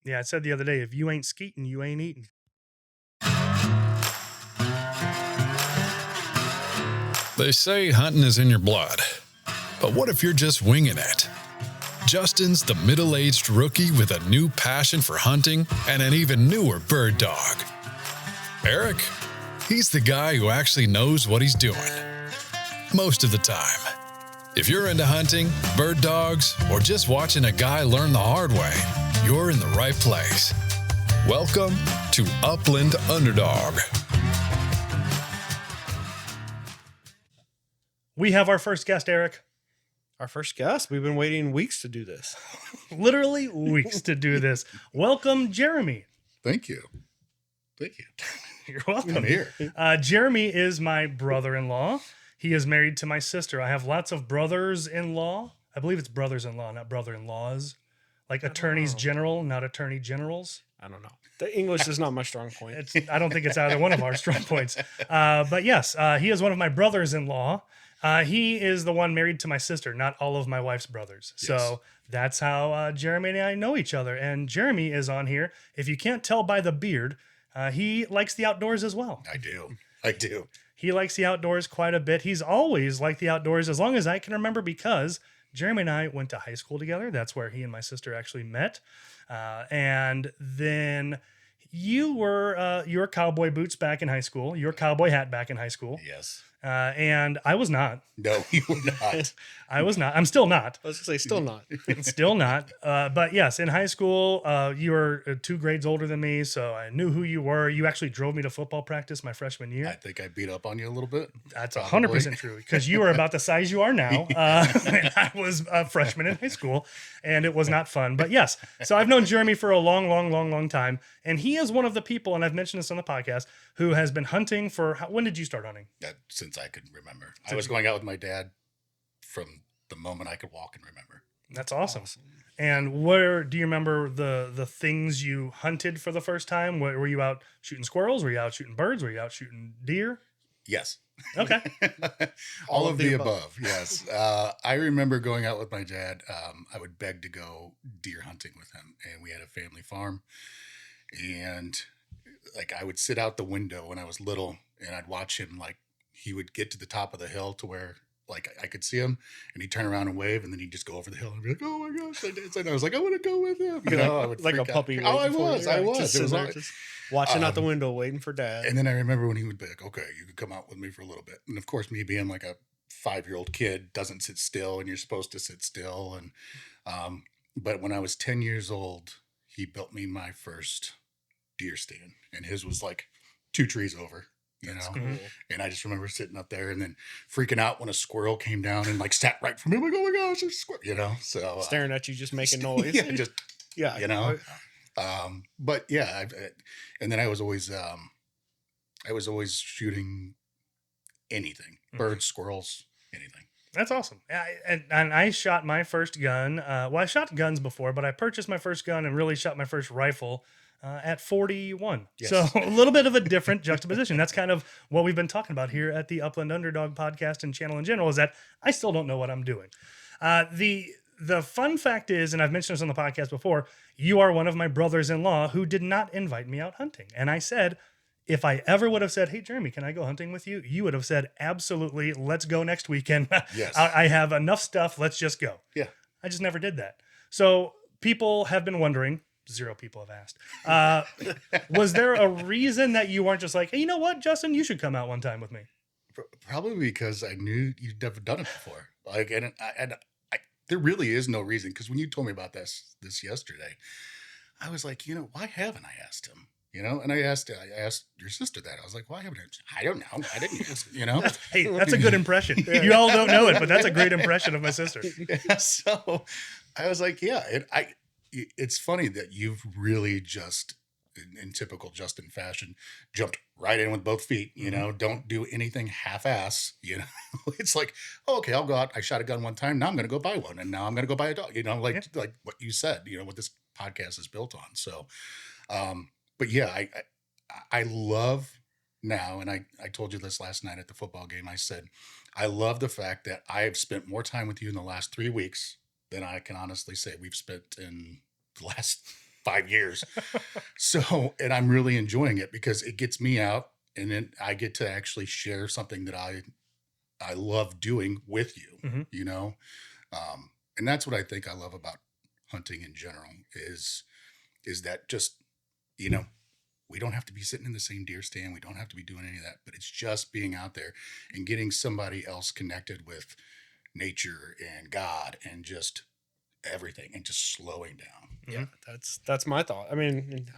Yeah, I said the other day, if you ain't skeeting, you ain't eating. They say hunting is in your blood. But what if you're just winging it? Justin's the middle-aged rookie with a new passion for hunting and an even newer bird dog. Erik, he's the guy who actually knows what he's doing. Most of the time. If you're into hunting, bird dogs, or just watching a guy learn the hard way, you're in the right place. Welcome to Upland Underdog. We have our first guest, Erik. Our first guest. We've been waiting weeks to do this. Literally weeks to do this. Welcome, Jeremy. Thank you. You're welcome. I'm here. Jeremy is my brother-in-law. He is married to my sister. I have lots of brothers-in-law. I believe it's brothers-in-law, not brother-in-laws. Like attorneys general, not attorney generals. I don't know. The English is not my strong point. I don't think it's either one of our strong points. But yes, he is one of my brothers-in-law. He is the one married to my sister, not all of my wife's brothers. Yes. So that's how Jeremy and I know each other. And Jeremy is on here. If you can't tell by the beard, he likes the outdoors as well. I do. He likes the outdoors quite a bit. He's always liked the outdoors as long as I can remember, because Jeremy and I went to high school together. That's where he and my sister actually met. And then you were your cowboy boots back in high school, your cowboy hat back in high school. Yes. And I was not. No, you were not. I was not. I'm still not. I was going to say, still not. Still not. But yes, in high school, you were 2 grades older than me, so I knew who you were. You actually drove me to football practice my freshman year. I think I beat up on you a little bit. That's Probably. 100% true, because you were about the size you are now. And I was a freshman in high school, and it was not fun. But yes, so I've known Jeremy for a long time, and he is one of the people, and I've mentioned this on the podcast, who has been hunting for, when did you start hunting? Since I could remember. I was going out with my dad from the moment I could walk and remember. That's awesome. And where do you remember the things you hunted for the first time? Were you out shooting squirrels? Were you out shooting birds? Were you out shooting deer? Yes. Okay. All of the above. Yes. I remember going out with my dad. I would beg to go deer hunting with him, and we had a family farm, and like I would sit out the window when I was little, and I'd watch him. Like he would get to the top of the hill to where like I could see him, and he'd turn around and wave, and then he'd just go over the hill and be like, "Oh my gosh!" And I was like, "I want to go with him." You know, I would like a freak out. puppy. Oh, I was. Just, It was like, just watching out the window, waiting for dad. and then I remember when he would be like, "Okay, you could come out with me for a little bit." And of course, me being like a 5-year-old kid doesn't sit still, and you're supposed to sit still. And but when I was 10 years old, he built me my first deer stand, and his was like 2 trees over. You know, Cool. and I just remember sitting up there and then freaking out when a squirrel came down and like sat right from me. I'm like, "Oh my gosh, there's a squirrel!" You know, so Staring at you, just making noise. yeah, just Yeah. you know. But yeah, and then I was always shooting anything, birds, squirrels, anything. That's awesome. And I shot my first gun. Well, I shot guns before, but I purchased my first gun and really shot my first rifle at 41. Yes. So a little bit of a different juxtaposition. That's kind of what we've been talking about here at the Upland Underdog podcast and channel in general, is that I still don't know what I'm doing. The fun fact is, and I've mentioned this on the podcast before, you are one of my brothers-in-law who did not invite me out hunting. And I said, if I ever would have said, "Hey, Jeremy, can I go hunting with you?" You would have said, "Absolutely. Let's go next weekend. Yes. I have enough stuff. Let's just go." Yeah. I just never did that. So people have been wondering, 0 people have asked, was there a reason that you weren't just like, "Hey, you know what, Justin, you should come out one time with me"? Probably because I knew you'd never done it before. Like, and there really is no reason. Because when you told me about this yesterday, I was like, why haven't I asked him? And I asked your sister that. I was like, why haven't I don't know. I didn't ask, Hey, that's a good impression. You all don't know it, but that's a great impression of my sister. So I was like, yeah. It's funny that you've really just, in typical Justin fashion, jumped right in with both feet. Don't do anything half-ass. It's like, oh, okay, I'll go out. I shot a gun one time. Now I'm going to go buy one, and now I'm going to go buy a dog. Like what you said. What this podcast is built on. So, but yeah, I love now, and I told you this last night at the football game. I said, I love the fact that I've spent more time with you in the last 3 weeks than I can honestly say we've spent in the last 5 years. So, and I'm really enjoying it because it gets me out, and then I get to actually share something that I love doing with you, Mhm. you know? And that's what I think I love about hunting in general is that just, you know, we don't have to be sitting in the same deer stand. We don't have to be doing any of that, but it's just being out there and getting somebody else connected with nature and God and just everything and just slowing down. Yeah, that's my thought. I mean, and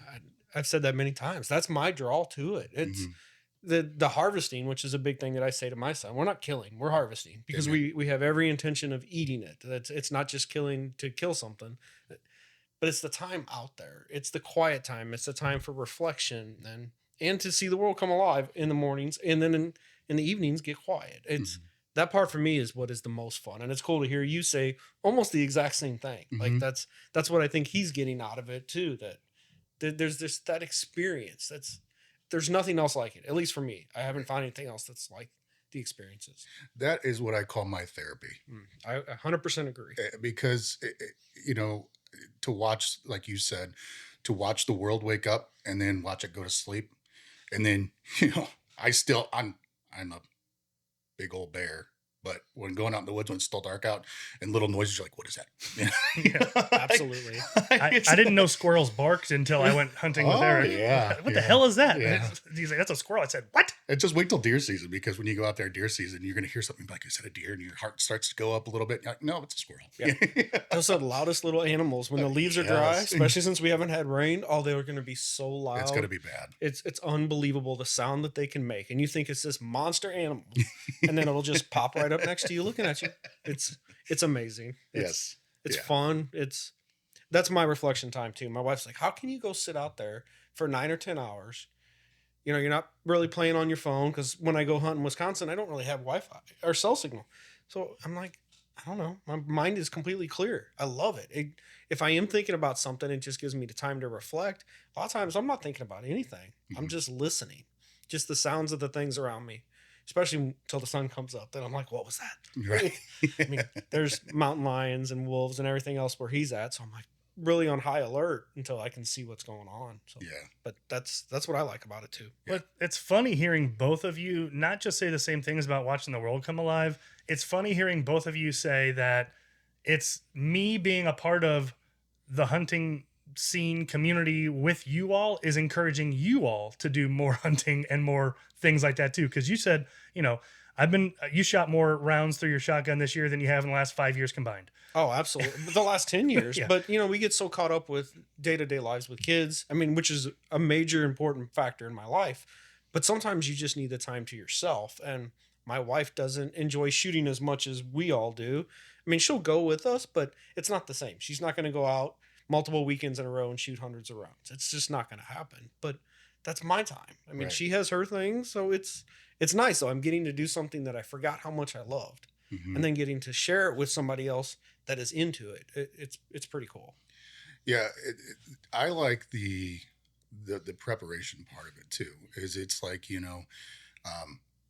I've said that many times. That's my draw to it. It's Mhm. the harvesting, which is a big thing that I say to my son. We're not killing, we're harvesting because we have every intention of eating it. It's not just killing to kill something, but it's the time out there. It's the quiet time. It's the time for reflection and to see the world come alive in the mornings, and then in the evenings get quiet. It's Mhm. that part for me is what is the most fun, and it's cool to hear you say almost the exact same thing. Like Mhm. that's what I think he's getting out of it too. There's this that experience. There's nothing else like it. At least for me, I haven't found anything else that's like the experiences. That is what I call my therapy. I 100% agree. Because you know, to watch, like you said, to watch the world wake up and then watch it go to sleep, and then you know, I'm a big old bear, but when going out in the woods when it's still dark out and little noises, you're like, what is that? You know? Absolutely. I didn't know squirrels barked until I went hunting with Oh, Eric. yeah, What the yeah, hell is that? yeah. He's like, that's a squirrel. I said, what? And just wait till deer season, because when you go out there deer season, you're going to hear something like, is that a deer? And your heart starts to go up a little bit. You're like, no, it's a squirrel. Yeah. Those are the loudest little animals when the leaves are dry, Yes. especially since we haven't had rain. Oh, they are going to be so loud. It's going to be bad. It's unbelievable the sound that they can make, and you think it's this monster animal, and then it'll just pop right up next to you, looking at you. It's amazing. Yes. It's Yeah. fun. That's my reflection time too. My wife's like, "How can you go sit out there for 9 or 10 hours? You know, you're not really playing on your phone, because when I go hunt in Wisconsin, I don't really have Wi-Fi or cell signal." So I'm like, I don't know. My mind is completely clear. I love it. If I am thinking about something, it just gives me the time to reflect. A lot of times I'm not thinking about anything. I'm just listening, just the sounds of the things around me, especially until the sun comes up. Then I'm like, what was that? Right. I mean, there's mountain lions and wolves and everything else where he's at. So I'm like really on high alert until I can see what's going on. So, Yeah. but that's what I like about it too. But it's funny hearing both of you not just say the same things about watching the world come alive. It's funny hearing both of you say that it's me being a part of the hunting scene community with you all is encouraging you all to do more hunting and more things like that too. Because you said, you know, you shot more rounds through your shotgun this year than you have in the last 5 years combined. Oh, absolutely. The last 10 years. Yeah. But, you know, we get so caught up with day-to-day lives with kids. I mean, which is a major important factor in my life. But sometimes you just need the time to yourself. And my wife doesn't enjoy shooting as much as we all do. I mean, she'll go with us, but it's not the same. She's not going to go out multiple weekends in a row and shoot hundreds of rounds. It's just not going to happen. But that's my time. I mean, Right. she has her things, so it's nice. So I'm getting to do something that I forgot how much I loved, Mhm. and then getting to share it with somebody else that is into it. It's pretty cool. Yeah, I like the preparation part of it too. Is it's like, you know,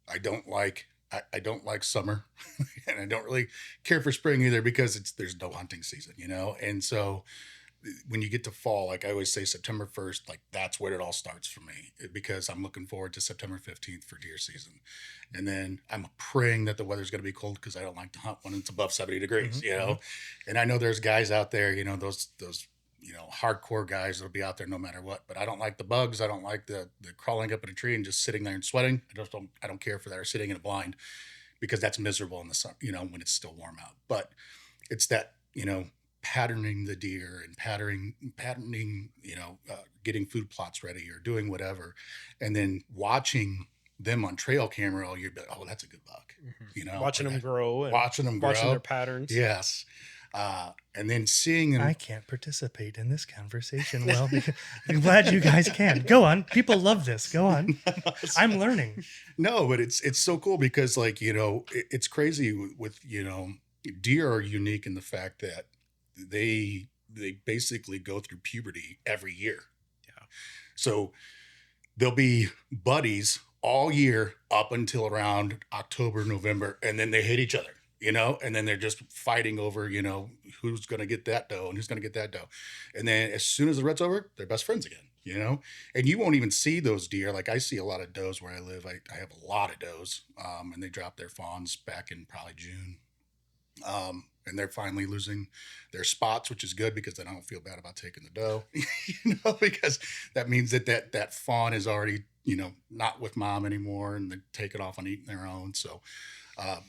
I don't like summer, and I don't really care for spring either, because there's no hunting season, you know. And so when you get to fall, like I always say, September 1st, like that's where it all starts for me, because I'm looking forward to September 15th for deer season. And then I'm praying that the weather's going to be cold, because I don't like to hunt when it's above 70 degrees, you know. And I know there's guys out there, you know, those you know, hardcore guys that'll be out there no matter what. But I don't like the bugs. I don't like the crawling up in a tree and just sitting there and sweating. I don't care for that, or sitting in a blind, because that's miserable in the sun, you know, when it's still warm out. But it's that, you know, patterning the deer and patterning, you know, getting food plots ready or doing whatever, and then watching them on trail camera, you'd be like, oh, that's a good buck, you know, Watching them grow and watching them grow, watching their patterns. yes. And then seeing them. I can't participate in this conversation well, because I'm glad you guys can. Go on. People love this. Go on. I'm learning. No, but it's so cool, because, like, you know, it's crazy with, you know, deer are unique in the fact that they basically go through puberty every year. Yeah. So they'll be buddies all year up until around October, November, and then they hate each other. you know, and then they're just fighting over, you know, who's going to get that doe and who's going to get that doe. And then as soon as the rut's over, they're best friends again, you know, and you won't even see those deer. Like I see a lot of does where I live. I have a lot of does, and they drop their fawns back in probably June. And they're finally losing their spots, which is good because then I don't feel bad about taking the doe, you know, because that means that fawn is already, you know, not with mom anymore and they take it off on eating their own. So,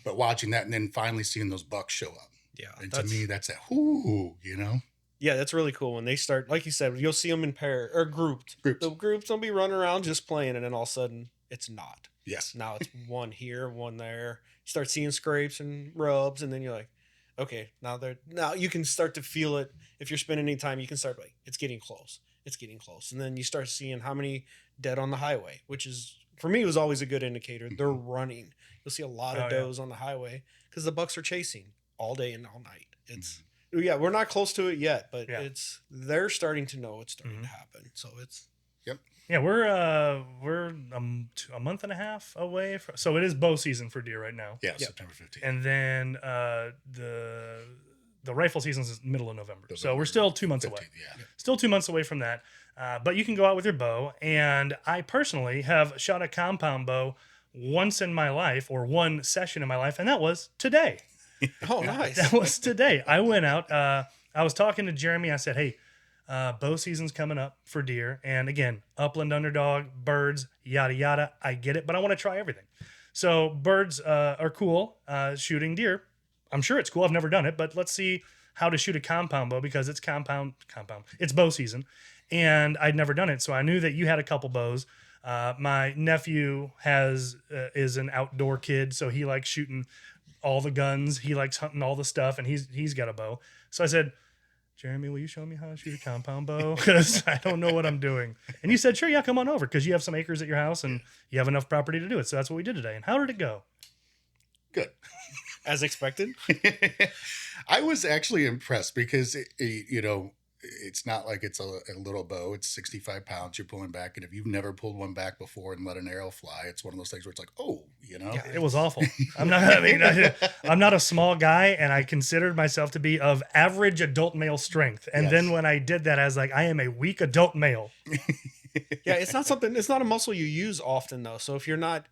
but watching that and then finally seeing those bucks show up. Yeah. And to me, that's that, whoo, you know? Yeah, that's really cool when they start, like you said, you'll see them in pair or grouped. The groups will be running around just playing, and then all of a sudden it's not. Yes. Now it's one here, one there. You start seeing scrapes and rubs, and then you're like, okay, now you can start to feel it. If you're spending any time, you can start like, it's getting close. It's getting close. And then you start seeing how many dead on the highway, which is, for me, was always a good indicator. They're running. You'll see a lot of does on the highway because the bucks are chasing all day and all night. It's, yeah, we're not close to it yet, but they're starting to know it's starting to happen. So it's, yeah, we're a month and a half away from, so it is bow season for deer right now. Yeah, September 15th. And then the rifle season is middle of November. So we're still 2 months 15th, away. Yeah. Still 2 months away from that. But you can go out with your bow. And I personally have shot a compound bow once in my life, or one session in my life, and that was today. oh, nice. That was today. I went out. I was talking to Jeremy. I said, hey, bow season's coming up for deer. And again, Upland Underdog, birds, yada, yada. I get it, but I want to try everything. So birds are cool. Shooting deer, I'm sure it's cool. I've never done it, but let's see how to shoot a compound bow because it's it's bow season. And I'd never done it. So I knew that you had a couple bows. My nephew is an outdoor kid. So he likes shooting all the guns. He likes hunting all the stuff, and he's got a bow. So I said, Jeremy, will you show me how to shoot a compound bow? Because I don't know what I'm doing. And you said, sure, yeah, come on over because you have some acres at your house and you have enough property to do it. So that's what we did today. And how did it go? Good. As expected. I was actually impressed because, you know, it's not like it's a little bow. It's 65 pounds you're pulling back. And if you've never pulled one back before and let an arrow fly, it's one of those things where it's like, oh, you know. Yeah, it was awful. I'm not a small guy, and I considered myself to be of average adult male strength. And then when I did that, I was like, I am a weak adult male. Yeah, it's not a muscle you use often though. So if you're not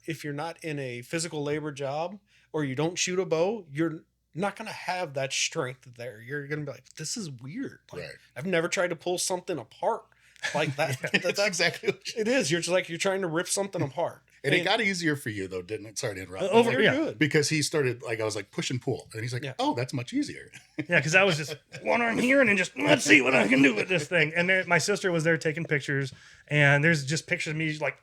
in a physical labor job or you don't shoot a bow, you're not going to have that strength there. You're going to be like, this is weird. Like, Right. I've never tried to pull something apart like that. That's exactly what it is. You're just like, you're trying to rip something apart. And it got easier for you though, didn't it? Sorry to interrupt. You're good. Because he started, like, I was like, push and pull. And he's like, oh, that's much easier. Yeah, because I was just one arm here and then just, let's see what I can do with this thing. And my sister was there taking pictures, and there's just pictures of me like,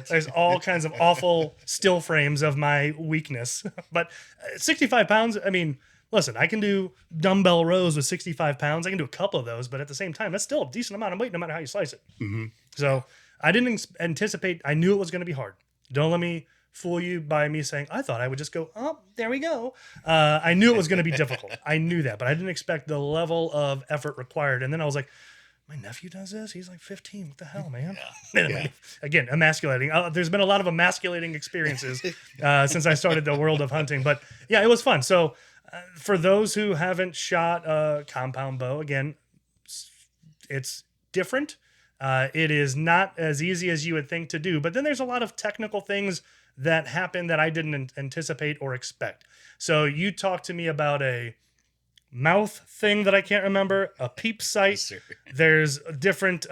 there's all kinds of awful still frames of my weakness. But 65 pounds, I mean, listen, I can do dumbbell rows with 65 pounds. I can do a couple of those, but at the same time, that's still a decent amount of weight no matter how you slice it. Mm-hmm. So I didn't anticipate, I knew it was going to be hard. Don't let me fool you by me saying, I thought I would just go, oh, there we go. I knew it was going to be difficult. I knew that, but I didn't expect the level of effort required. And then I was like, my nephew does this? He's like 15. What the hell, man? Yeah. Again, emasculating. There's been a lot of emasculating experiences since I started the world of hunting. But yeah, it was fun. So for those who haven't shot a compound bow, again, it's different. It is not as easy as you would think to do. But then there's a lot of technical things that happen that I didn't anticipate or expect. So you talked to me about a mouth thing that I can't remember, a peep sight. Sure. There's different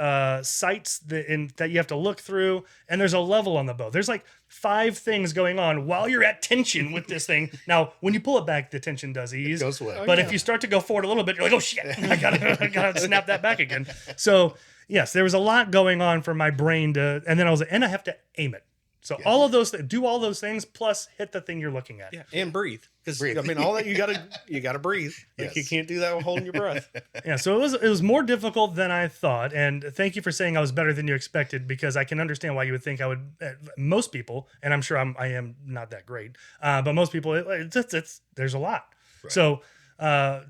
sights that you have to look through, and there's a level on the bow. There's like 5 things going on while you're at tension with this thing. Now, when you pull it back, the tension does ease. It goes away. But if you start to go forward a little bit, you're like, oh shit, I gotta snap that back again. So yes, there was a lot going on for my brain and then I have to aim it. So all of those, do all those things, plus hit the thing you're looking at. Yeah, and breathe. Because I mean, all that you gotta breathe. Like, you can't do that while holding your breath. Yeah, so it was more difficult than I thought, and thank you for saying I was better than you expected, because I can understand why you would think I would. Most people, and I'm sure I am not that great, but most people, there's a lot. Right. So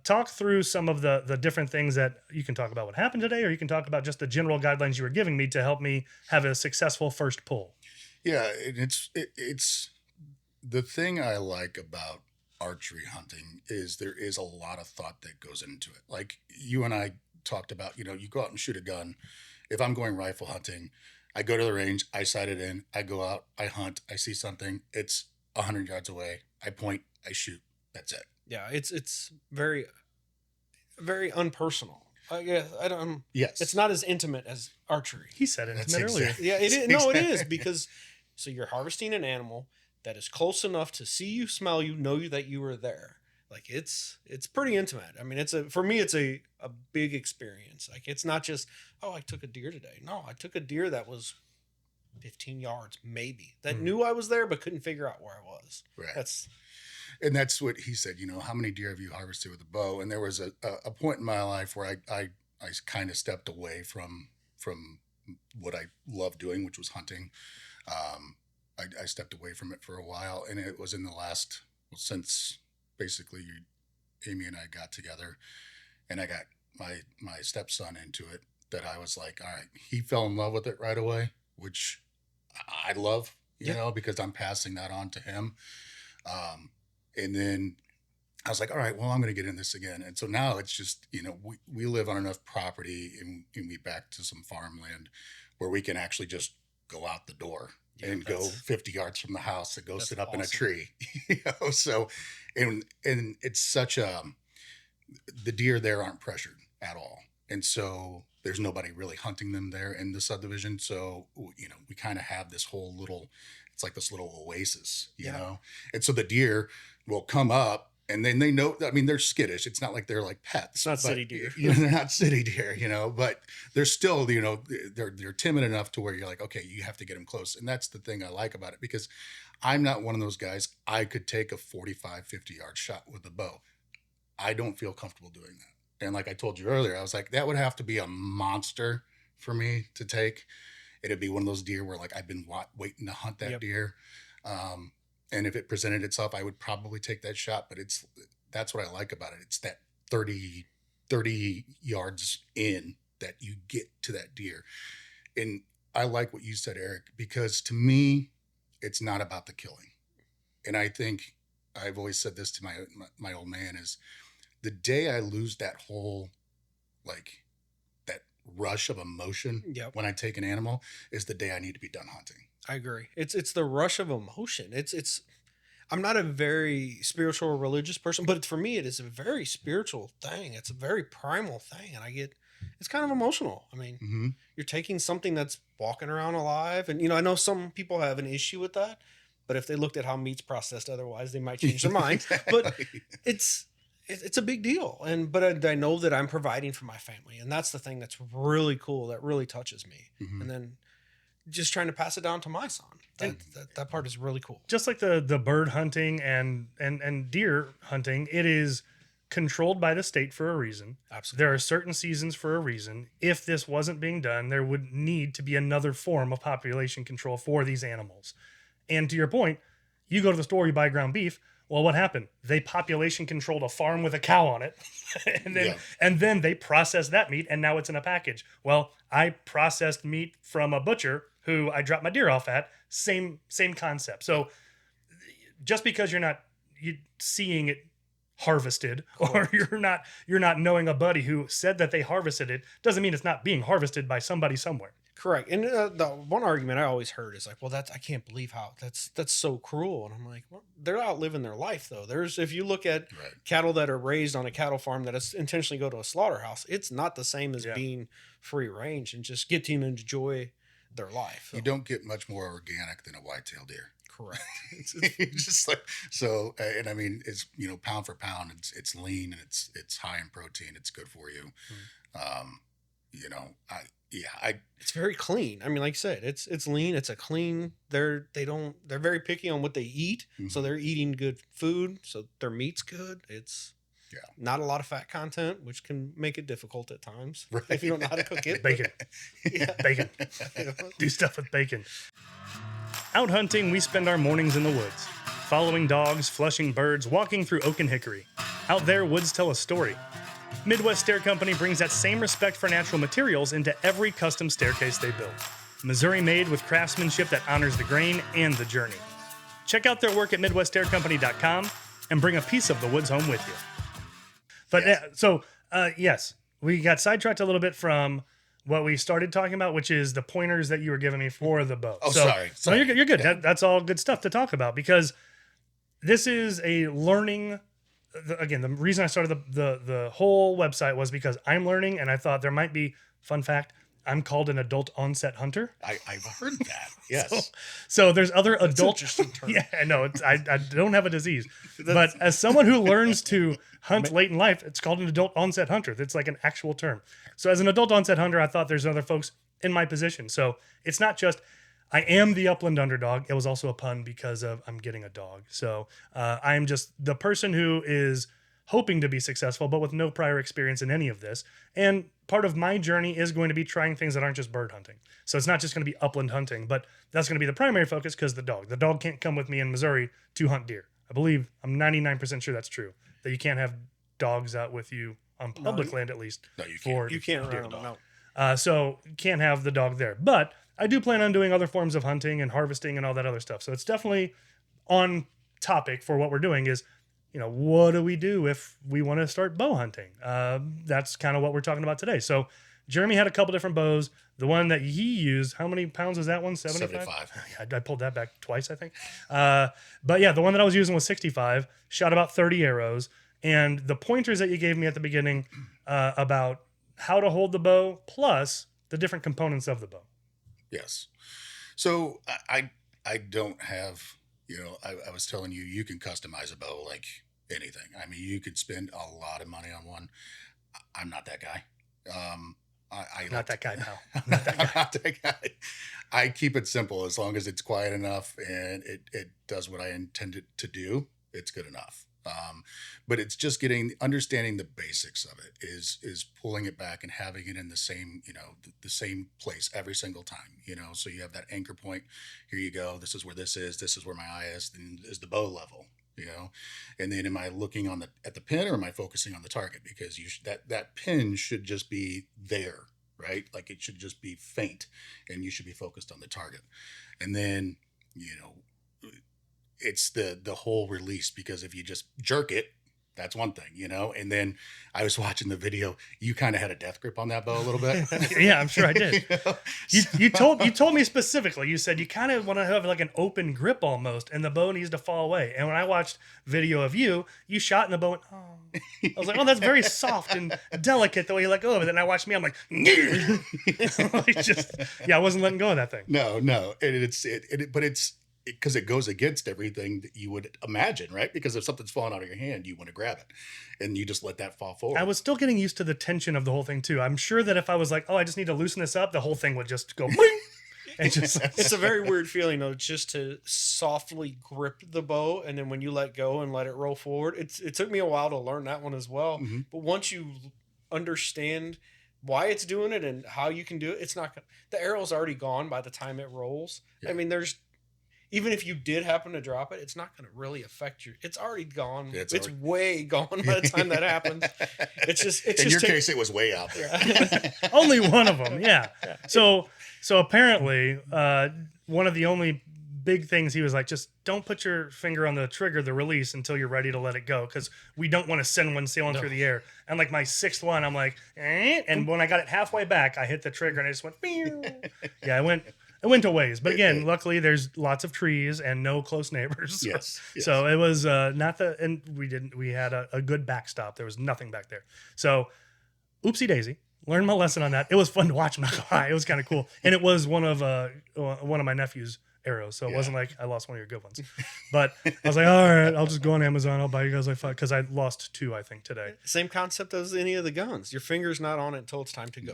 talk through some of the different things that you can talk about what happened today, or you can talk about just the general guidelines you were giving me to help me have a successful first pull. Yeah, it's the thing I like about archery hunting is there is a lot of thought that goes into it. Like you and I talked about, you go out and shoot a gun. If I'm going rifle hunting, I go to the range, I sight it in, I go out, I hunt, I see something, it's 100 yards away, I point, I shoot, that's it. Yeah, it's very, very unpersonal. I guess I don't. Yes, it's not as intimate as archery. He said intimate earlier. Yeah, it is. No, it is, because so you're harvesting an animal that is close enough to see you, smell you, know you that you were there. Like it's pretty intimate. I mean, for me it's a big experience. Like it's not just, oh, I took a deer today. No, I took a deer that was 15 yards maybe, that knew I was there but couldn't figure out where I was. Right. That's what he said, how many deer have you harvested with a bow? And there was a point in my life where I kind of stepped away from what I loved doing, which was hunting. I stepped away from it for a while, and it was in the last, since basically Amy and I got together and I got my stepson into it, that I was like, all right, he fell in love with it right away, which I love, because I'm passing that on to him. And then I was like, all right, well, I'm going to get in this again. And so now it's just, we live on enough property and we back to some farmland where we can actually just go out the door and go 50 yards from the house and go sit up in a tree, so, and it's such the deer there aren't pressured at all. And so there's nobody really hunting them there in the subdivision. So, we kind of have this whole it's like this little oasis, you know? And so the deer will come up and then they know, I mean, they're skittish. It's not like they're like pets. It's not city deer. They're not city deer, but they're still, they're timid enough to where you're like, okay, you have to get them close. And that's the thing I like about it, because I'm not one of those guys. I could take a 45, 50 yard shot with a bow. I don't feel comfortable doing that. And like I told you earlier, I was like, that would have to be a monster for me to take. It'd be one of those deer where like I've been waiting to hunt that deer. And if it presented itself, I would probably take that shot. But that's what I like about it. It's that 30 yards in that you get to that deer. And I like what you said, Eric, because to me, it's not about the killing. And I think I've always said this to my old man is the day I lose that whole, like, that rush of emotion when I take an animal is the day I need to be done hunting. I agree. It's the rush of emotion. I'm not a very spiritual or religious person, but for me, it is a very spiritual thing. It's a very primal thing. And it's kind of emotional. I mean, you're taking something that's walking around alive. And, I know some people have an issue with that, but if they looked at how meat's processed otherwise, they might change their mind. But it's a big deal. But I know that I'm providing for my family. And that's the thing that's really cool, that really touches me. And then just trying to pass it down to my son. That part is really cool. Just like the bird hunting and deer hunting, it is controlled by the state for a reason. Absolutely. There are certain seasons for a reason. If this wasn't being done, there would need to be another form of population control for these animals. And to your point, you go to the store, you buy ground beef. Well, what happened? They population controlled a farm with a cow on it, and then they processed that meat, and now it's in a package. Well, I processed meat from a butcher who I dropped my deer off at. Same concept. So just because you're not seeing it harvested, or you're not knowing a buddy who said that they harvested it, doesn't mean it's not being harvested by somebody somewhere. Correct. And the one argument I always heard is like, well, I can't believe how that's so cruel. And I'm like, well, they're out living their life though. If you look at cattle that are raised on a cattle farm that is intentionally go to a slaughterhouse, it's not the same as being free range and just getting to enjoy their life. So. You don't get much more organic than a white-tailed deer. Correct. It's just like, so, and I mean, it's, pound for pound, it's lean and it's high in protein. It's good for you. It's very clean. I mean, like I said, it's lean. It's a clean. They're very picky on what they eat. So they're eating good food. So their meat's good. It's not a lot of fat content, which can make it difficult at times if you don't know how to cook it. Bacon. Bacon. Do stuff with bacon. Out hunting, we spend our mornings in the woods, following dogs, flushing birds, walking through oak and hickory. Out there, woods tell a story. Midwest Stair Company brings that same respect for natural materials into every custom staircase they build. Missouri made with craftsmanship that honors the grain and the journey. Check out their work at MidwestStairCompany.com. and bring a piece of the woods home with you. But yes, we got sidetracked a little bit from what we started talking about, which is the pointers that you were giving me for the bow. Oh, sorry. No, you're good. You're good. Yeah. That's all good stuff to talk about, because this is a learning. Again, the reason I started the whole website was because I'm learning, and I thought there might be, fun fact, I'm called an adult onset hunter. I've heard that. Yes. So there's other adult. interesting term. Yeah, I know. I don't have a disease, but as someone who learns to hunt late in life, it's called an adult onset hunter. That's like an actual term. So as an adult onset hunter, I thought there's other folks in my position. So it's not just I am the Upland Underdog. It was also a pun because of I'm getting a dog. So I'm just the person who is hoping to be successful, but with no prior experience in any of this. And part of my journey is going to be trying things that aren't just bird hunting. So it's not just going to be upland hunting, but that's going to be the primary focus because the dog can't come with me in Missouri to hunt deer. I believe, I'm 99% sure that's true, that you can't have dogs out with you on public land, at least. No, you can't. You can't run them. No. So can't have the dog there. But I do plan on doing other forms of hunting and harvesting and all that other stuff. So it's definitely on topic for what we're doing is, what do we do if we want to start bow hunting? That's kind of what we're talking about today. So Jeremy had a couple different bows. The one that he used, how many pounds was that one? 75? I pulled that back twice, I think. But yeah, the one that I was using was 65, shot about 30 arrows. And the pointers that you gave me at the beginning about how to hold the bow, plus the different components of the bow. Yes. So I don't have, I was telling you, you can customize a bow like anything. I mean, you could spend a lot of money on one. I'm not that guy. Not that guy, pal. I'm not that guy. I keep it simple. As long as it's quiet enough and it does what I intend it to do, it's good enough. But it's just understanding the basics of it is pulling it back and having it in the same, the same place every single time, so you have that anchor point. Here you go. This is where this is where my eye is, then is the bow level, and then am I looking at the pin, or am I focusing on the target? Because that pin should just be there, right? Like it should just be faint, and you should be focused on the target. And then, it's the whole release, because if you just jerk it, that's one thing, and then I was watching the video. You kind of had a death grip on that bow a little bit. Yeah, I'm sure I did. You told me specifically, you said you kind of want to have like an open grip almost, and the bow needs to fall away. And when I watched video of you shot and the bow went, oh. I was like, oh, that's very soft and delicate the way you let go of it. And I watched me, I'm like, I wasn't letting go of that thing. No. But it's, because it goes against everything that you would imagine, right? Because if something's falling out of your hand, you want to grab it, and you just let that fall forward. I was still getting used to the tension of the whole thing too. I'm sure that if I was like, oh, I just need to loosen this up, the whole thing would just go boing, and just. It's a very weird feeling though, just to softly grip the bow, and then when you let go and let it roll forward. It took me a while to learn that one as well, but once you understand why it's doing it and how you can do it, it's not. The arrow's already gone by the time it rolls. Yeah. I mean, even if you did happen to drop it, it's not going to really affect you. It's already gone. It's way gone by the time that happens. In your case, it was way out there. Only one of them, yeah. So apparently, one of the only big things he was like, just don't put your finger on the trigger, the release, until you're ready to let it go, because we don't want to send one sailing through the air. And like my sixth one, I'm like, and when I got it halfway back, I hit the trigger and it just went, yeah, it went a ways, but again, luckily there's lots of trees and no close neighbors. Yes. So it was and we had a good backstop. There was nothing back there. So oopsie daisy, learned my lesson on that. It was fun to watch, I'm not gonna lie. It was kind of cool. And it was one of my nephew's arrows. So it wasn't like I lost one of your good ones, but I was like, all right, I'll just go on Amazon. I'll buy you guys like 5, because I lost 2, I think, today. Same concept as any of the guns. Your finger's not on it until it's time to go.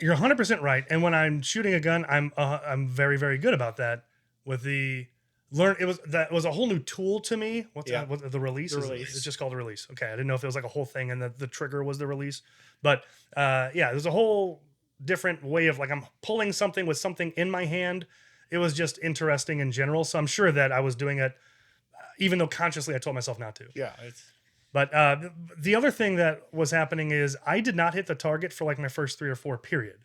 You're 100% right. And when I'm shooting a gun, I'm very, very good about that. With the that was a whole new tool to me. What's the release? The release. It's just called the release. Okay, I didn't know if it was like a whole thing and the trigger was the release. But there's a whole different way of like I'm pulling something with something in my hand. It was just interesting in general. So I'm sure that I was doing it, even though consciously I told myself not to. Yeah. But the other thing that was happening is I did not hit the target for like my first 3 or 4 period.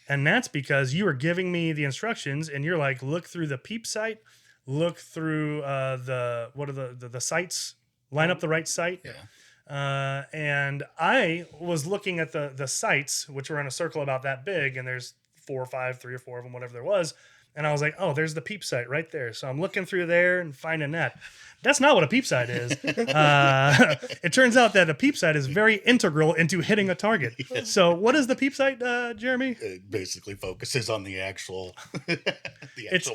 And that's because you were giving me the instructions and you're like, look through the peep sight, look through what are the sites, line up the right site. Yeah. And I was looking at the sites, which were in a circle about that big, and there's 4 or 5, 3 or 4 of them, whatever there was. And I was like, oh, there's the peep site right there. So I'm looking through there and finding that. That's not what a peep site is. It turns out that a peep site is very integral into hitting a target. So what is the peep site, Jeremy? It basically focuses on the actual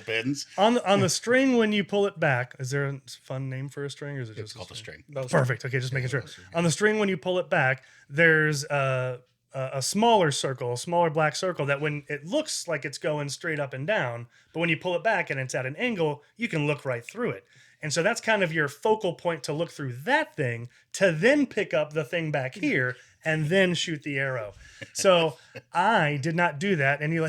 pins. On the string when you pull it back. Is there a fun name for a string, or is it It's just called a string. Perfect. Okay, just making sure. On the string when you pull it back, there's a smaller circle, a smaller black circle that when it looks like it's going straight up and down, but when you pull it back and it's at an angle, you can look right through it. And so that's kind of your focal point to look through that thing to then pick up the thing back here and then shoot the arrow. So I did not do that. And you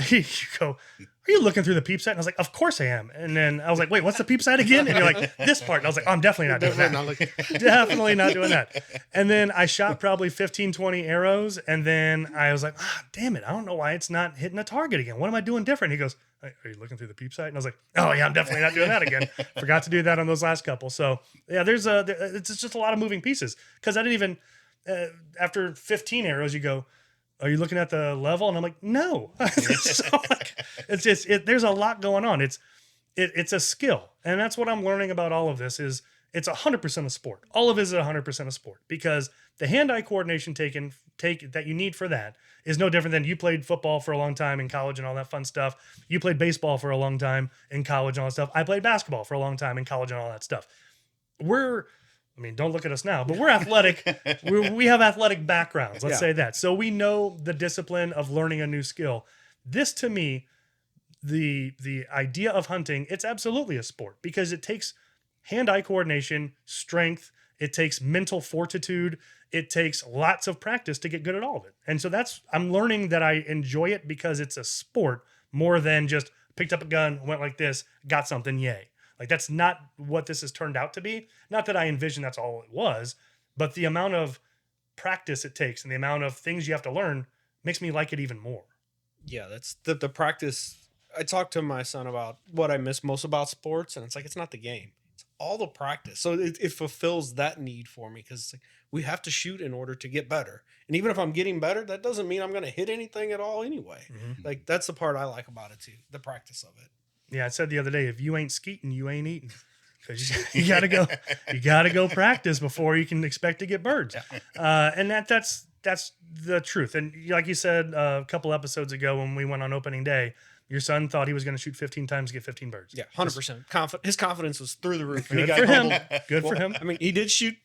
go, are you looking through the peep sight? And I was like, of course I am. And then I was like, wait, what's the peep sight again? And you're like, this part. And I was like, oh, I'm definitely not doing that. Definitely not doing that. And then I shot probably 15, 20 arrows. And then I was like, damn it. I don't know why it's not hitting a target again. What am I doing different? He goes, are you looking through the peep sight? And I was like, oh yeah, I'm definitely not doing that again. Forgot to do that on those last couple. So yeah, it's just a lot of moving pieces. Cause I didn't even, after 15 arrows, you go, are you looking at the level? And I'm like, no. So it's just, there's a lot going on. It's a skill. And that's what I'm learning about all of this is it's 100% a sport. All of it is 100% a sport because the hand-eye coordination that you need for that is no different than you played football for a long time in college and all that fun stuff. You played baseball for a long time in college and all that stuff. I played basketball for a long time in college and all that stuff. Don't look at us now, but we're athletic. We have athletic backgrounds. Let's say that. So we know the discipline of learning a new skill. This to me, the idea of hunting, it's absolutely a sport because it takes hand-eye coordination, strength. It takes mental fortitude. It takes lots of practice to get good at all of it. And so I'm learning that I enjoy it because it's a sport more than just picked up a gun, went like this, got something, yay. Like that's not what this has turned out to be. Not that I envisioned that's all it was, but the amount of practice it takes and the amount of things you have to learn makes me like it even more. Yeah, that's the practice. I talked to my son about what I miss most about sports, and it's like, it's not the game. It's all the practice. So it fulfills that need for me because it's like, we have to shoot in order to get better. And even if I'm getting better, that doesn't mean I'm going to hit anything at all anyway. Mm-hmm. Like that's the part I like about it too, the practice of it. Yeah, I said the other day, if you ain't skeeting, you ain't eating. Because you gotta go practice before you can expect to get birds. And that's the truth. And like you said a couple episodes ago when we went on opening day, your son thought he was going to shoot 15 times to get 15 birds. Yeah, 100%. His confidence was through the roof. Good for him. Good for him. I mean, he did shoot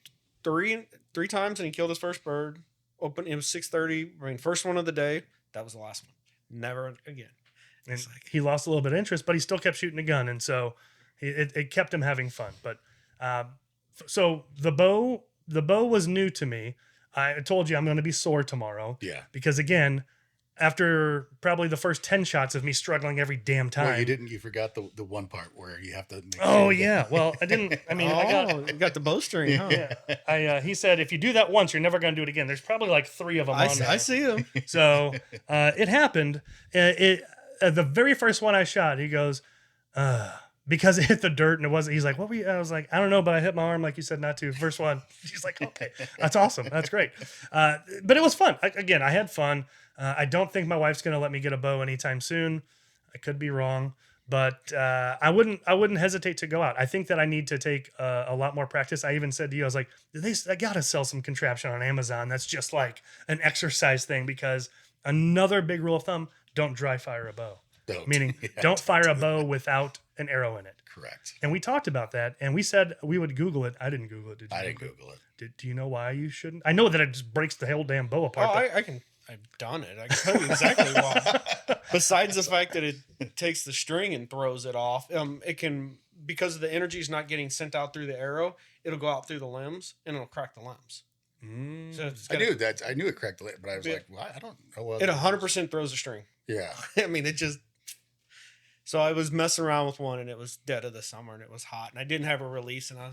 three times and he killed his first bird. It was 6:30. First one of the day. That was the last one. Never again. And he lost a little bit of interest, but he still kept shooting a gun, and so it kept him having fun. But so the bow was new to me. I told you I'm going to be sore tomorrow. Yeah. Because again, after probably the first 10 shots of me struggling every damn time. Well, you forgot the one part where you have to make yeah. Well, I didn't. I mean, I got the bowstring, huh? Yeah. He said, if you do that once, you're never going to do it again. There's probably like 3 of them on there. I see them. So it happened. The very first one I shot, he goes, because it hit the dirt and it wasn't, he's like, what were you? I was like, I don't know, but I hit my arm like you said not to. First one. He's like, okay, that's awesome. That's great. But it was fun. I had fun. I don't think my wife's going to let me get a bow anytime soon. I could be wrong, but I wouldn't hesitate to go out. I think that I need to take a lot more practice. I even said to you, I was like, I got to sell some contraption on Amazon. That's just like an exercise thing because another big rule of thumb, don't dry fire a bow. Meaning, don't fire a bow without an arrow in it. Correct. And we talked about that, and we said we would Google it. I didn't Google it. Did you? I didn't Google it. Do you know why you shouldn't? I know that it just breaks the whole damn bow apart. I've done it. I can tell you exactly why. Besides the fact that it takes the string and throws it off, it can, because the energy is not getting sent out through the arrow, it'll go out through the limbs and it'll crack the limbs. So I knew it cracked the limb, but I was like, well, I don't know. It 100% throws the string. Yeah. I mean, it just. So I was messing around with one, and it was dead of the summer, and it was hot, and I didn't have a release, and I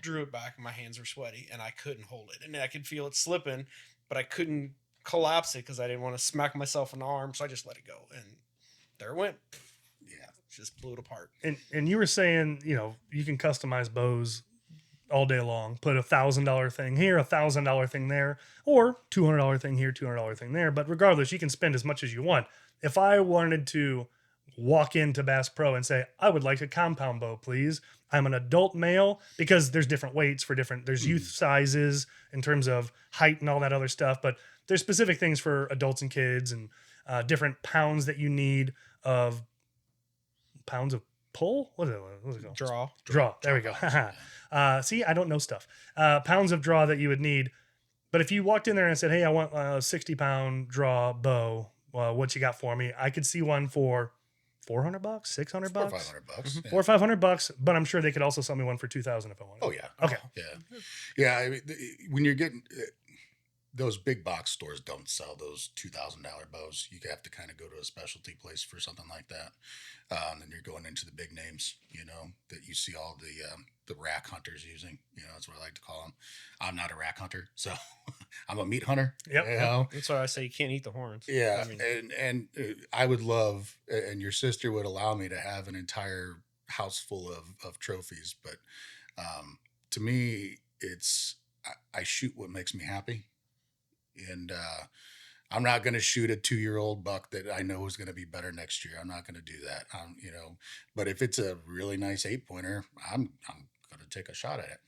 drew it back, and my hands were sweaty, and I couldn't hold it, and I could feel it slipping, but I couldn't collapse it because I didn't want to smack myself in the arm, so I just let it go, and there it went. Yeah. just blew it apart. And you were saying, you can customize bows all day long, put $1,000 thing here, $1,000 thing there, or $200 thing here, $200 thing there. But regardless, you can spend as much as you want. If I wanted to walk into Bass Pro and say, I would like a compound bow, please. I'm an adult male, because there's different weights for there's youth sizes in terms of height and all that other stuff. But there's specific things for adults and kids, and different pounds that you need of pounds of pull. What's it called? Draw. There we go. See, I don't know stuff. Pounds of draw that you would need. But if you walked in there and said, hey, I want a 60-pound draw bow, what you got for me? I could see one for $400, $600, $400 or $500. $400 or $500. But I'm sure they could also sell me one for $2,000 if I wanted. Oh yeah. Okay. Yeah. I mean, when you're getting those big box stores don't sell those $2,000 bows. You have to kind of go to a specialty place for something like that. And then you're going into the big names, that you see all the rack hunters using. That's what I like to call them. I'm not a rack hunter, so I'm a meat hunter. Yep. That's why I say you can't eat the horns. Yeah, and I would love, and your sister would allow me to have an entire house full of trophies, but to me, I shoot what makes me happy. And I'm not going to shoot a 2-year-old buck that I know is going to be better next year. I'm not going to do that. But if it's a really nice 8-pointer, I'm going to take a shot at it.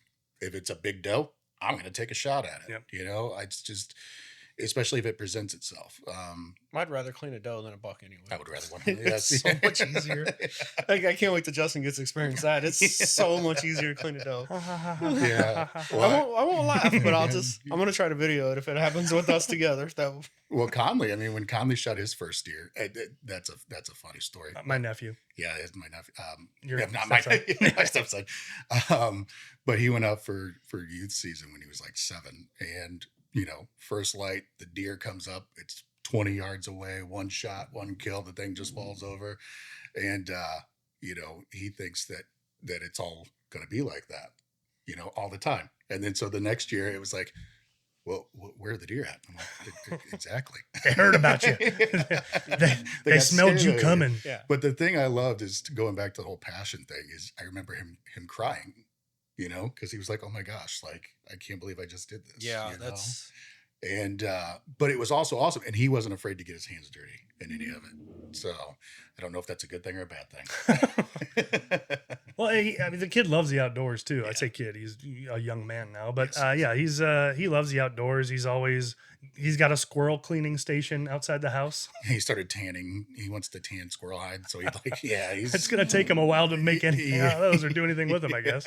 If it's a big doe, I'm going to take a shot at it. Yep. It's just, especially if it presents itself. I'd rather clean a doe than a buck anyway. I would rather one. It's so much easier. Like, I can't wait till Justin gets to experience that. It's so much easier to clean a doe. Yeah. I won't laugh, but I'm going to try to video it if it happens with us together. Well, Conley, when Conley shot his first deer, that's a funny story. My nephew. Yeah, it's my nephew. Not my stepson. But he went up for youth season when he was like 7, and first light, the deer comes up. It's 20 yards away, one shot, one kill. The thing just falls over, and he thinks that it's all going to be like that, all the time. And then so the next year, it was like, well, where are the deer at? I'm like, exactly. They heard about you. they smelled you coming. Yeah. But the thing I loved is, going back to the whole passion thing, is I remember him crying, because he was like, oh my gosh, like, I can't believe I just did this. Yeah, that's. And, but it was also awesome. And he wasn't afraid to get his hands dirty in any of it. So I don't know if that's a good thing or a bad thing. Well, the kid loves the outdoors too. Yeah. I'd say kid, he's a young man now, but he loves the outdoors. He's got a squirrel cleaning station outside the house. He started tanning. He wants to tan squirrel hide. So it's going to take him a while to make anything out of those or do anything with them, I guess.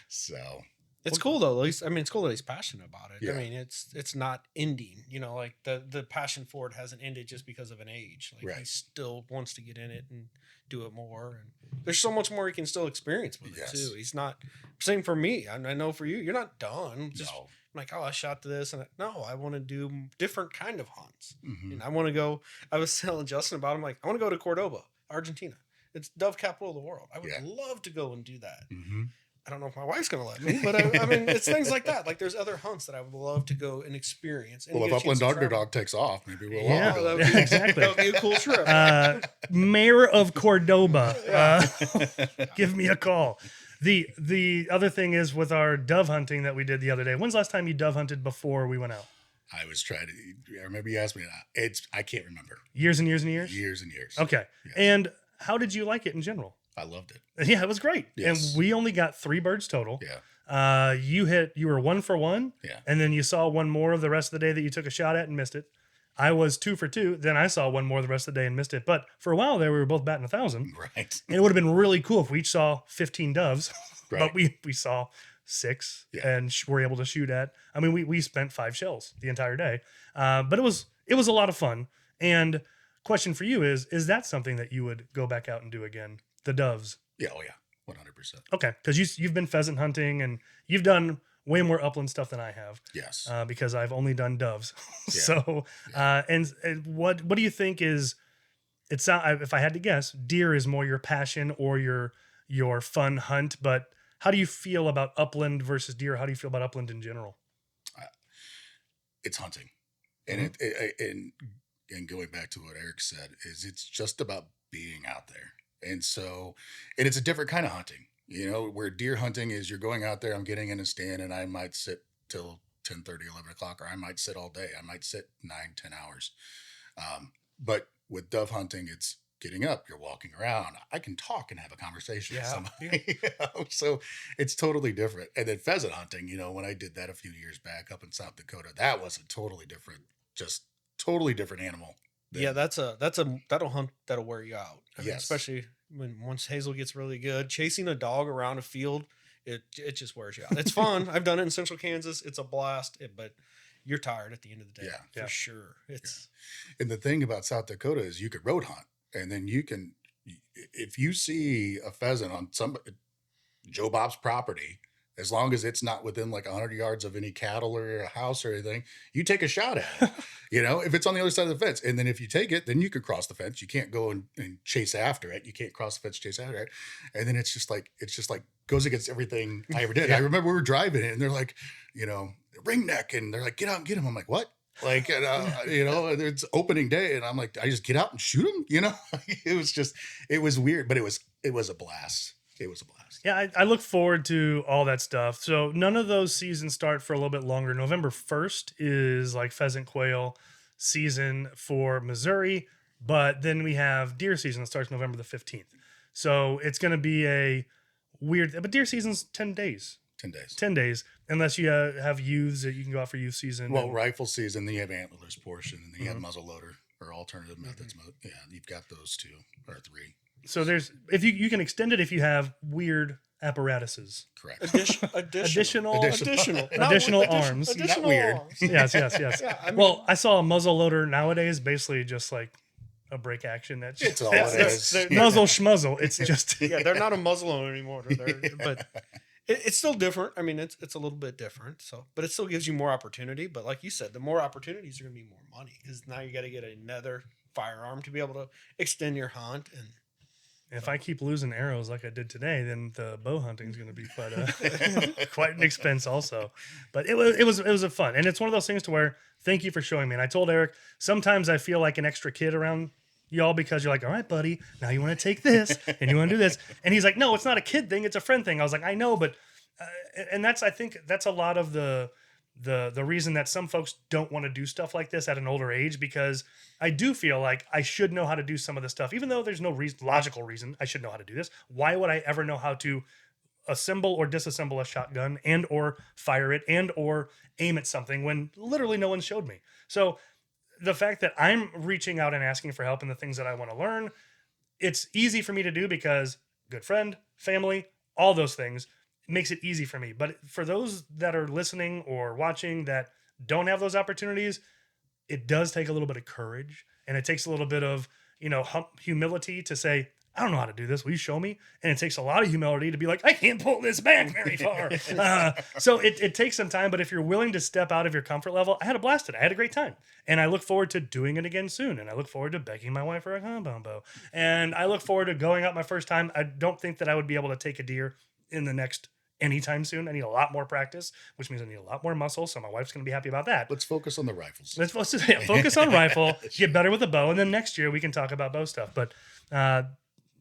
So. It's cool though. At least, it's cool that he's passionate about it. Yeah. It's not ending. Like the passion for it hasn't ended just because of an age. Like, right. He still wants to get in it and do it more. And there's so much more he can still experience with it too. He's not. Same for me. I know for you, you're not done. Just no. like, oh, I shot this, and I want to do different kind of hunts. Mm-hmm. And I want to go. I was telling Justin about. I'm like, I want to go to Cordoba, Argentina. It's dove capital of the world. I would love to go and do that. Mm-hmm. I don't know if my wife's going to let me, but it's things like that. Like, there's other hunts that I would love to go and experience. And well, if Upland Underdog takes off, maybe we'll all go. Exactly. That would be a cool trip. Mayor of Cordoba, give me a call. The other thing is with our dove hunting that we did the other day. When's the last time you dove hunted before we went out? I was trying to. I remember you asked me. I can't remember. Years and years and years. Years and years. Okay. Yes. And how did you like it in general? I loved it. Yeah, it was great. Yes. And we only got 3 birds total. Yeah. You were 1 for 1. Yeah. And then you saw one more of the rest of the day that you took a shot at and missed it. I was 2 for 2. Then I saw one more the rest of the day and missed it. But for a while there, we were both batting 1,000. Right. And it would have been really cool if we each saw 15 doves. Right. But we saw 6 and were able to shoot at. We spent 5 shells the entire day. But it was a lot of fun. And question for you is that something that you would go back out and do again? The doves? Yeah. Oh yeah. 100%. Okay. Because you've been pheasant hunting and you've done way more upland stuff than I have. Yes. Because I've only done doves. Yeah. So, and what do you think is? If I had to guess, deer is more your passion or your fun hunt. But how do you feel about upland versus deer? How do you feel about upland in general? It's hunting, and and going back to what Erik said, it's just about being out there. And so, and it's a different kind of hunting, where deer hunting is you're going out there, I'm getting in a stand and I might sit till 10:30, 11 o'clock, or I might sit all day. I might sit 9, 10 hours. But with dove hunting, it's getting up, you're walking around. I can talk and have a conversation with somebody. So it's totally different. And then pheasant hunting, when I did that a few years back up in South Dakota, that was a totally different animal. That'll wear you out. I mean, especially once Hazel gets really good. Chasing a dog around a field, it just wears you out. It's fun. I've done it in Central Kansas. It's a blast, but you're tired at the end of the day. Yeah, for sure. And the thing about South Dakota is you could road hunt, and then you can, if you see a pheasant on Joe Bob's property, as long as it's not within like 100 yards of any cattle or a house or anything, you take a shot at it. If it's on the other side of the fence, and then if you take it, then you could cross the fence. You can't go and chase after it. You can't cross the fence, chase after it. And then it's just like goes against everything I ever did. I remember we were driving it and they're like, ring neck. And they're like, get out and get him. I'm like, what? Like, it's opening day. And I'm like, I just get out and shoot him. It was weird, but it was a blast. It was a blast. Yeah, I look forward to all that stuff. So none of those seasons start for a little bit longer. November 1st is like pheasant quail season for Missouri, but then we have deer season that starts November the 15th. So it's going to be a weird, but deer season's 10 days. 10 days. 10 days, unless you have youths that you can go out for youth season. Well, rifle season, then you have antlers portion, and then you have muzzleloader or alternative methods. Yeah, you've got those 2 or 3. So there's, if you can extend it if you have weird apparatuses. Correct. Additional arms. Not weird. Yes. Yeah, well, I saw a muzzle loader nowadays, basically just like a break action. It's all it is. Muzzle schmuzzle. It's just they're not a muzzle loader anymore. But it's still different. I mean, it's a little bit different. So, but it still gives you more opportunity. But like you said, the more opportunities are going to be more money, because now you got to get another firearm to be able to extend your hunt. And if I keep losing arrows like I did today, then the bow hunting is going to be quite an expense also. But it was a fun, and it's one of those things to where, thank you for showing me. And I told Eric, sometimes I feel like an extra kid around y'all, because you're like, all right, buddy, now you want to take this and you want to do this. And he's like, no, it's not a kid thing. It's a friend thing. I was like, I know, but, and I think that's a lot of the reason that some folks don't want to do stuff like this at an older age, because I do feel like I should know how to do some of this stuff, even though there's no logical reason I should know how to do this. Why would I ever know how to assemble or disassemble a shotgun and or fire it and or aim at something when literally no one showed me? So the fact that I'm reaching out and asking for help in the things that I want to learn, it's easy for me to do because good friend, family, all those things makes it easy for me. But for those that are listening or watching that don't have those opportunities, it does take a little bit of courage, and it takes a little bit of, humility to say, I don't know how to do this. Will you show me? And it takes a lot of humility to be like, I can't pull this back very far. So it takes some time, but if you're willing to step out of your comfort level, I had a blast today. I had a great time. And I look forward to doing it again soon. And I look forward to begging my wife for a compound bow. And I look forward to going out my first time. I don't think that I would be able to take a deer in the next anytime soon. I need a lot more practice, which means I need a lot more muscle. So my wife's going to be happy about that. Let's focus on the rifles. Let's focus on rifle, get better with the bow. And then next year we can talk about bow stuff. But,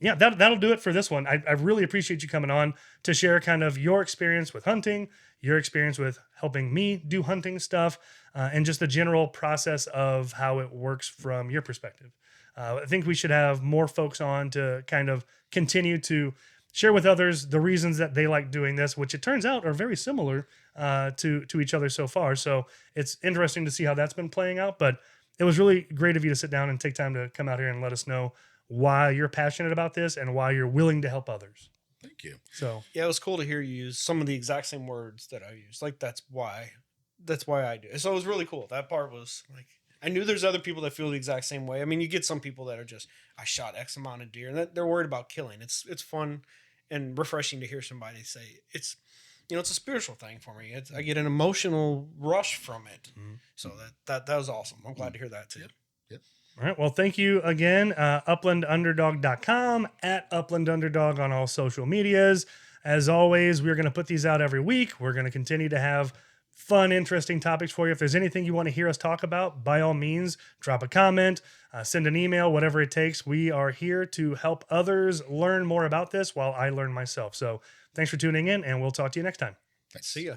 yeah, that'll do it for this one. I really appreciate you coming on to share kind of your experience with hunting, your experience with helping me do hunting stuff, and just the general process of how it works from your perspective. I think we should have more folks on to kind of continue to share with others the reasons that they like doing this, which it turns out are very similar to each other so far. So it's interesting to see how that's been playing out. But it was really great of you to sit down and take time to come out here and let us know why you're passionate about this and why you're willing to help others. Thank you. So yeah, it was cool to hear you use some of the exact same words that I use. Like that's why I do it. So it was really cool. That part was like, I knew there's other people that feel the exact same way. I mean, you get some people that are just, I shot X amount of deer, and they're worried about killing. It's fun and refreshing to hear somebody say it's a spiritual thing for me. I get an emotional rush from it. Mm-hmm. So that was awesome. I'm glad to hear that too. Yep. All right. Well, thank you again. UplandUnderdog.com, at Upland Underdog on all social medias. As always, we're going to put these out every week. We're going to continue to have fun, interesting topics for you. If there's anything you want to hear us talk about, by all means, drop a comment, send an email, whatever it takes. We are here to help others learn more about this while I learn myself. So thanks for tuning in, and we'll talk to you next time. See ya.